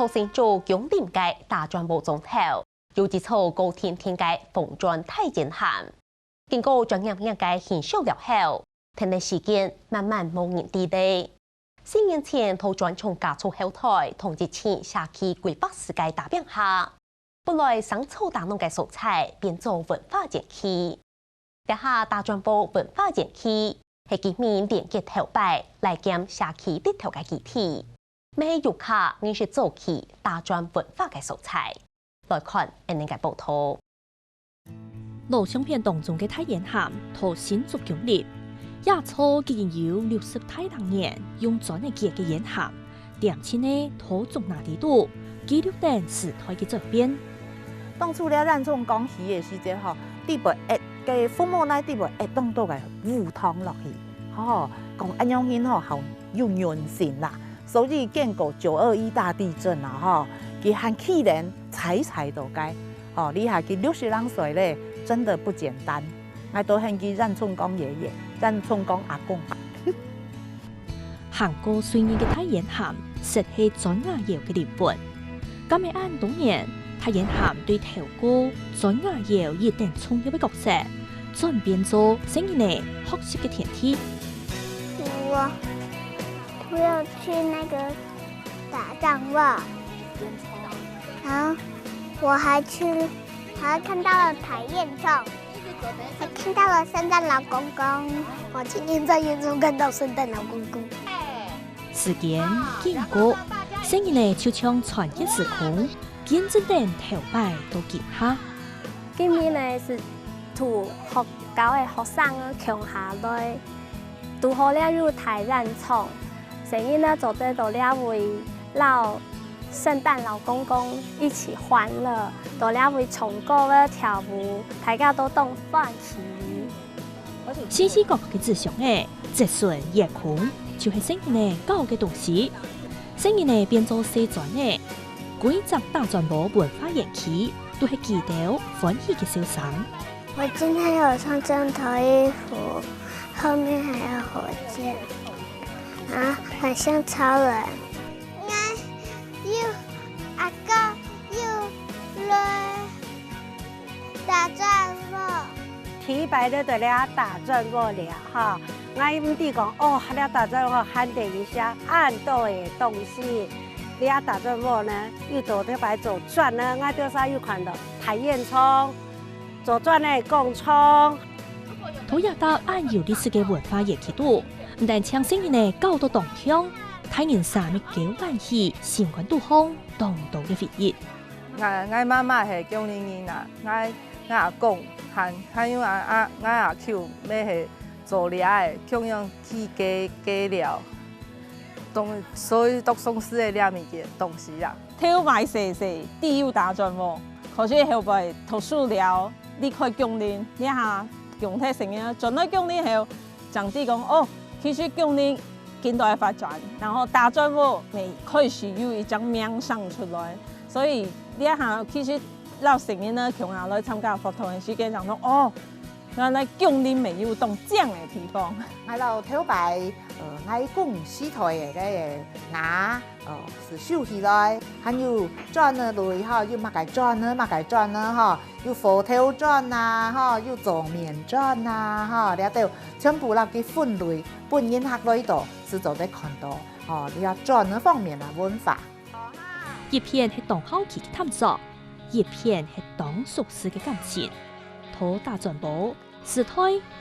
头先做永定街大专部总头，有一草高天天街逢转太监行。经过专业业界研究了后，天气事件慢慢无人地地。4年前，土转从加速后台同日前下期规划世界大变下，本来生草大农嘅蔬菜变做文化园区。家下大专部文化园区係今年連結頭擺來減下期啲頭嘅議題，咩遊客認識早期大專文化嘅素材。來看呢個報道。老相片當中嘅太陽鹹同新竹公立，亞初已經有60太多年用專業嘅鹽鹹，點清呢土種拿地度，記錄等時代嘅轉變。當初咧，咱種講魚嘅時節吼，地袂嘅父母那地袂當到嘅烏湯落去，講安樣hin好用潤性啦。所以經過921大地震啦，佢還去年才到街，你下佢60多歲咧，真的不簡單。我都係佢咱種講爺爺，咱種講阿公。韓國雖然嘅太陽鹹實係專業業嘅靈魂，咁咪按多年。太陽鹹對頭哥專業業一定重要嘅角色，轉變做新一年學習嘅天梯。我要去那個打仗吧，然後我還看到了台燕蟲，還看到了聖誕老公公。我今天在園中看到聖誕老公公。時間經過，新一年就像穿越時空。見證等頭擺都見下。今年呢是圖學校嘅學生啊，強下來，讀好了入台染廠，成日呢做得到了為撈聖誕老公公一起歡樂，到了為唱歌咧跳舞，大家都當歡喜。新西國嘅志向誒，節順夜空就係新年搞嘅東西，新年變做西轉誒。規則大專部文化園區都係記到歡喜嘅小生。我今天有穿這套衣服，後面還有火箭，很像超人。阿哥要來打仗喎！提白的了打仗過了哈，我唔知講哦，了打仗我喊等一下，按到嘅東西。你要打仗後呢，要到啲擺左轉呢，我就是要看到台燕倉，左轉呢工廠。土也到按有歷史嘅文化園區度，唔但搶新年呢搞到動向，睇年39萬喜，新冠度風，當道嘅回憶。我媽媽係江寧人啊，我阿公還有我阿舅咩係做料嘅，咁樣去加料。所以讀宋詩嘅兩面嘅東西啊，挑買蛇啲要打仗喎，可是後邊讀書了，離開江寧，一下用體成嘅，進咗江寧後，淨係講哦，其實江寧現代發展，然後打仗喎，未開始有一張名聲出來，所以呢一下其實老成嘅呢，強下來參加活動嘅時間，就講哦，原來江寧未有當這樣嘅地方。我就挑擺。我講四台嘅牙，是收起來，還有轉呢類哈，要乜嘅轉呢哈，要佛頭轉啊哈，要做面轉啊哈，了到全部那個分類，本人學裏度是做得看到，你要轉呢方面嘅文化。一片係當好奇嘅探索，一片係當熟悉嘅感情，土大專部。時代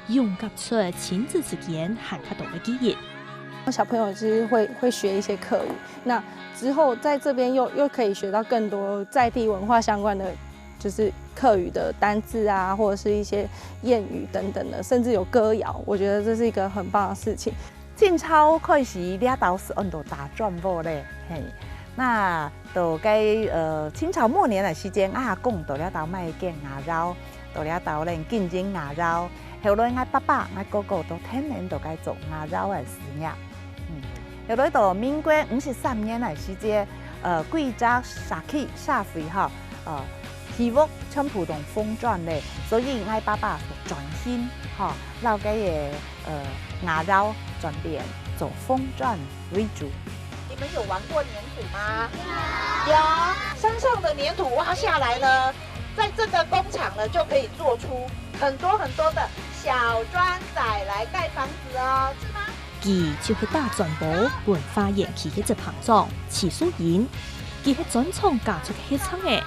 融合出親子之間很較多嘅記憶。小朋友就是會學一些客語，那之後在這邊又可以學到更多在地文化相關的，就是客語的單字啊，或者是一些諺語等等的，甚至有歌謠。我覺得這是一個很棒的事情。清朝開始呢度是按到大專部咧，那到清朝末年嘅時間，阿公到呢度賣嘅牙肉。到了到咧競爭牙肉，後來我爸爸、我哥哥都天天都該做牙肉嘅事業。後來到民國53年嘅時間，貴州社會哈，體育全部都風轉咧，所以我爸爸就轉型哈，老嘅牙肉轉變做風轉為主。你們有玩過粘土嗎？有山上的粘土挖下来呢，在这个工厂呢就可以做出很多的小砖仔来盖房子哦，是吗？佢就是大专部文化园区嘅一行长齐淑妍，佢係专创家族嘅厂嘅，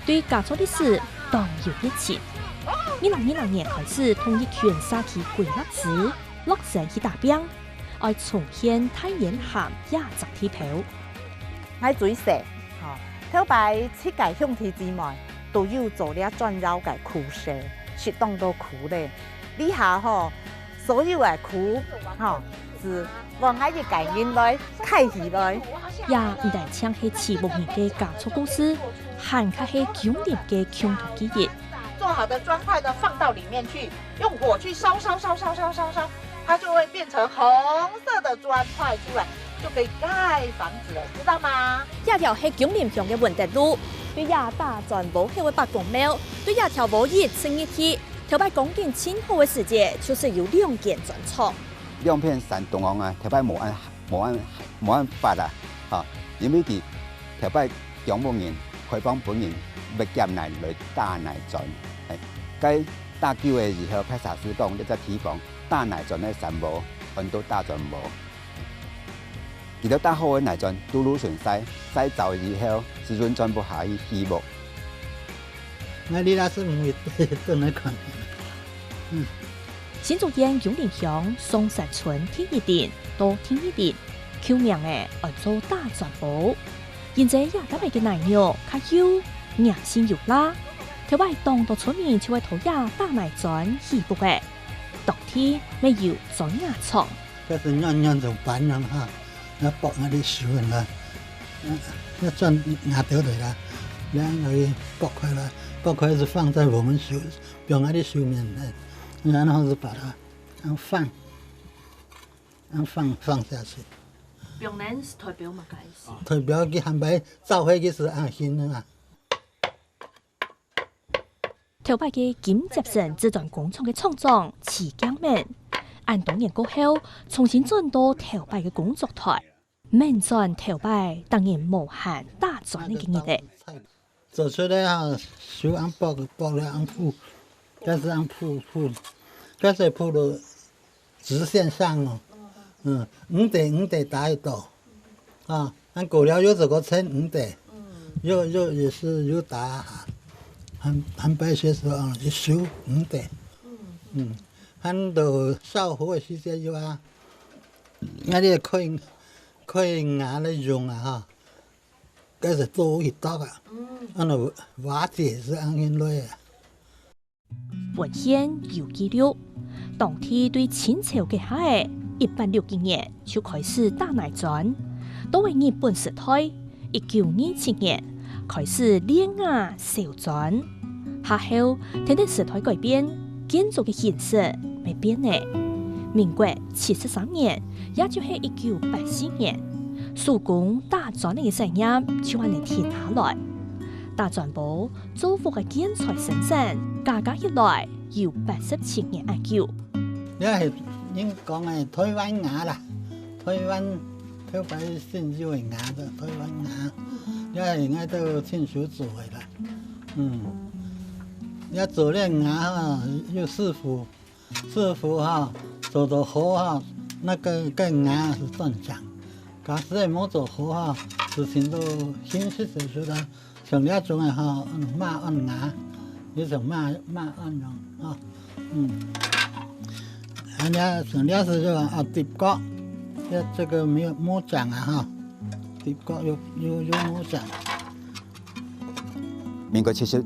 对家族历史當有熱情。2020年開始統一全沙區規劃時，落成去打標，愛重現太原鹹亞集體票。喺水社，頭擺設計兄弟姊妹都有做了轉繞嘅區社，適當到區咧，呢下所有嘅區是往喺啲概念來開起來。也唔但請係慈木園嘅家族公司，還卡係9年嘅共同記憶。做好的磚塊呢，放到裡面去，用火去燒，它就會變成紅色的磚塊出來，就可以蓋房子了，知道嗎？這條係9年鄉嘅文德路，對亞大專部係會白公廟，對亞條無熱生一體，條擺講緊清好嘅時節，就是有2間磚廠。兩片山東岸啊，條擺無按法啊，嚇，因為佢條擺姜母人開放本人要減奶來打奶磚。喺打球嘅時候，派查師講，一隻地方打奶磚嘅山無，很多大磚無。而家打好嘅奶磚都滷順曬，曬走以後，時陣全部下去起木。我哋那是唔會都能看。新竹縣永寧鄉松石村天一殿到天一殿，求名嘅按做大磚部。現在也特別嘅奶肉較優，硬性肉啦。條擺當到村面就會塗鴉大奶磚起步嘅，當天沒有磚牙廠。這是樣就板人哈，那剝那啲樹啦，那磚牙掉嚟啦，兩個剝開啦，剝開是放在我們樹表那啲樹面的，然後是把它放下去。表面是代表乜嘅意思？代表佢係咪造起嘅是安心的嘛？條擺嘅金接成這段工廠嘅廠長齊江明，按多年過後，重新轉到條擺嘅工作台，面轉條擺當然無限大磚嘅經驗嘅。做出來啊，手按剝了按鋪，這是按鋪，這是鋪到直線上哦。5地打一道，啊，按過了有這個稱5地，有也是有打。很白些時候啊，一收5地，很到燒火嘅時間有啊，我哋可以牙嚟用啊嚇，嗰時做一刀啊，按到瓦子是按現來啊。文獻有記錄，當天對清朝嘅下嘅160年就開始打奶磚，到為日本時代1927年開始煉瓦燒磚。下後，天地時代改變，建築嘅形式未變嘅。民國73年，也就係1984年，蘇公大磚嘅聲音就話嚟停下來。大磚部造福嘅建材生產，價格起來有87年咁久。呢係應講係台灣牙啦，台灣先至為牙嘅台灣牙，因為我都親手做嘅啦，要做呢牙哈，有師傅哈，做到好哈，那個牙是正常。假使係冇做好哈，事情都顯示就出啦。像呢種係哈，馬鞍牙，呢種馬鞍樣啊，人家像呢是就啊疊角，這個沒有冇講啊哈，疊角有冇講。民國70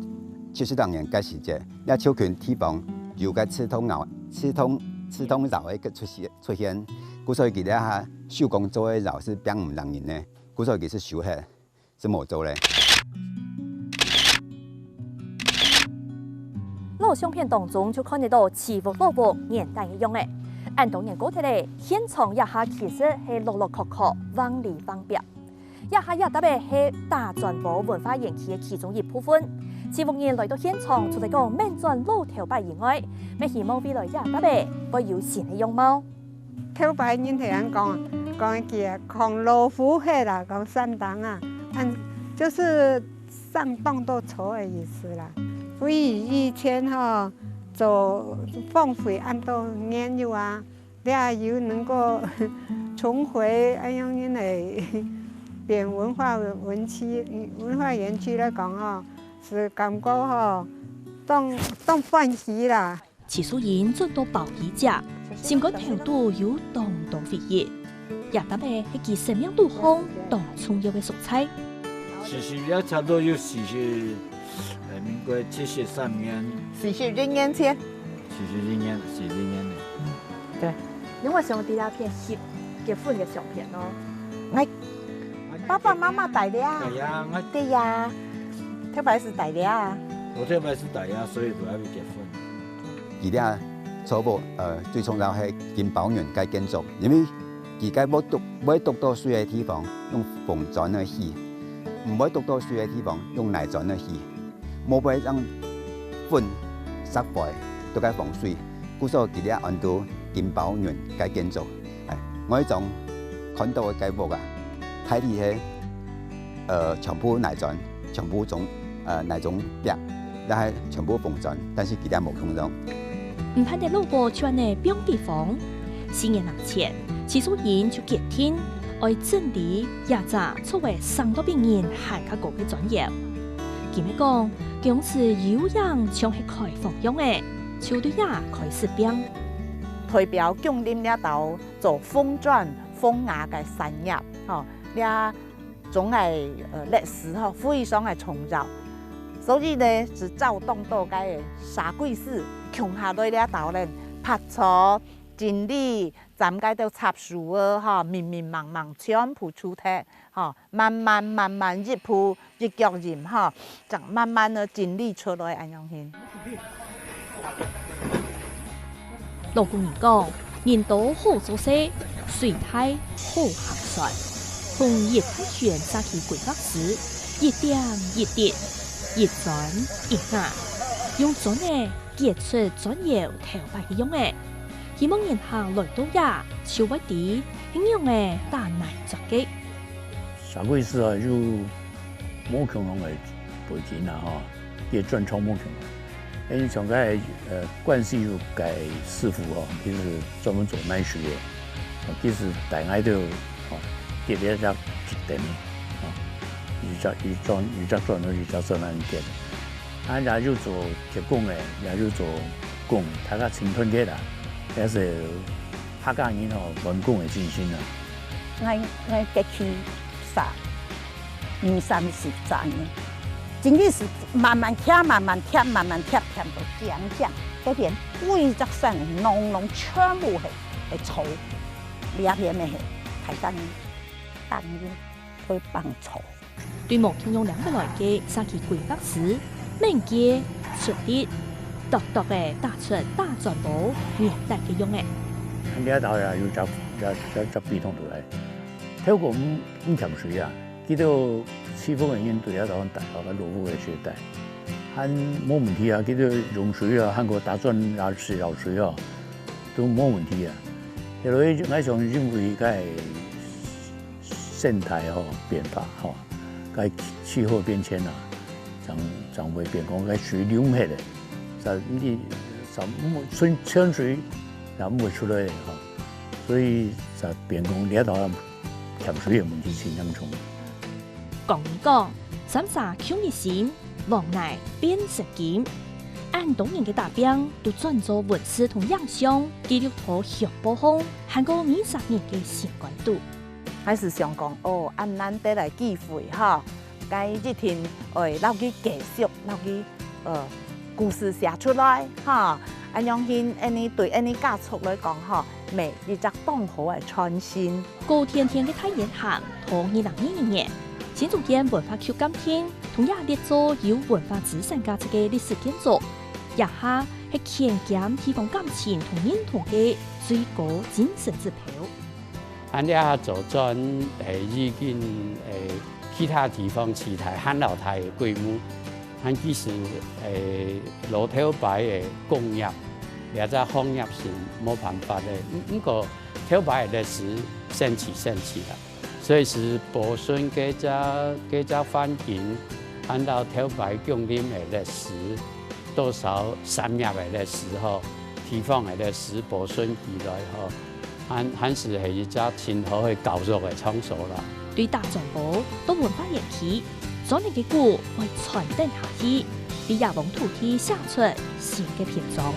年嘅時節，一超權地方有個刺通窯嘅出現，故所以佢哋嚇手工做嘅窯是並唔能人嘅，故所以佢是燒氣，是冇做咧。老相片當中就看得到起伏波波年代嘅樣嘅，按當年嗰啲咧現場一下其實係落落確確、往裡往表，一下也特別係大磚部文化園區嘅其中一部分。節目人來到現場，除咗講免轉老條擺以外，咩希望未來也特別會有新嘅樣貌。條擺人聽人講一句啊，抗老虎氣啦，講山東啊，按就是上动斗筹的意思啦。所以以前哈做放水按到研究啊，俩又能够重回安阳人的变文化园区来讲哈，是感觉哈当欢喜啦。技术人转到保皮者，心肝头度有当回忆，也搭配迄支生命度好、当充足的蔬菜。其实也差不多有40，民国73年。40年前。40年的。对。你为什么第二片结婚嘅相片咯？爸爸妈妈带的啊。对呀。特别是带的啊。我特别是带呀，所以就要结婚。而家初步最重要係金寶園嘅建築，因為而家每篤到水嘅地方用縫磚去起，唔每篤到水嘅地方用泥磚去起，冇俾讓粉濕敗都該防水，故所而家按到金寶園嘅建築，我呢種看到嘅計劃啊，睇啲係全部泥磚，全部種泥種壁，但係全部縫磚，但是而家冇用到。唔盼在路過村嘅標地方，4年前，技術人就決定愛整理也早作為上到病人還較高嘅專業。佢咪講，公司有樣像係開放樣嘅，球隊也開始變。代表供應了到做風磚、風牙嘅產業，吼，了總係歷史吼非常嘅重要。所以呢，是躁動到嘅沙貴市，窮下來了後呢，拍錯、整理、咱家都插樹啊，哈，密密麻麻全部出體，哈，慢慢一步一腳印，哈，就慢慢的整理出來安樣型。勞工人講，人多好做事，水態好行算，從熱太泉沙起規劃時，一點一滴。一磚一瓦，用磚呢結出磚窯頭擺嘅用嘅，希望人行來到呀，小威啲應用嘅大泥作嘅。沙貴市啊，就冇窮人嘅背景啦，哈，也賺超冇窮人。因為上個關係有改師傅哦，其實專門做奶水嘅，其實大家都哦，特別一點。預則做到預則做難啲，啊也就做鐵工嘅，也就做工，大家青春嘅啦，也是客家人吼員工嘅精神啦。我過去20-30年，真的是慢慢貼，填到講，嗰邊規則上濃全部係草，兩邊嘅係台灣當然去幫草。對目聽用2個來嘅沙期規劃時，明記出力，獨嘅打出大磚堡年代嘅用嘅。呢一道呀要執鼻筒落嚟，透過唔潛水啊，見到師傅嘅人對一道大學嘅落戶嘅學帶，還冇問題啊，見到用水啊，韓國打磚舀水啊，都冇問題啊。後來我想認為佢生態吼變化吼。氣候變遷啊，將會變講嘅水流起嚟，就呢啲春水就唔會出來嘅，所以就變講呢一度潛水嘅問題是嚴重。講三沙強熱線，黃泥變成金，按當年嘅大兵都轉做文史同影像記錄到向保風，韓國20年嘅相關度。還是想講哦，按難得來機會哈，該一天誒，撈佢繼續，撈佢故事寫出來哈，安樣先，安尼對安尼家族來講哈，咪一隻當好嘅創新。高天嘅太陽行，同2022年，新竹縣文化局今天同樣列做有文化資產價值嘅歷史建築，也下係強減地方感情同認同嘅最高精神指標。俺哋做轉已經其他地方市台漢老台嘅規模，咱其實路頭牌嘅工業，也在工業是冇辦法嘅。不過頭牌嘅歷史先起啦，随时保存这只环境，按照头摆供啉的历史，多少产业的历史吼，地方的历史保存起来吼，还是一只真好的教育的场所啦。对大传播都文化延期，所有的故会传承下去，比亚蒙土地写出新的篇章。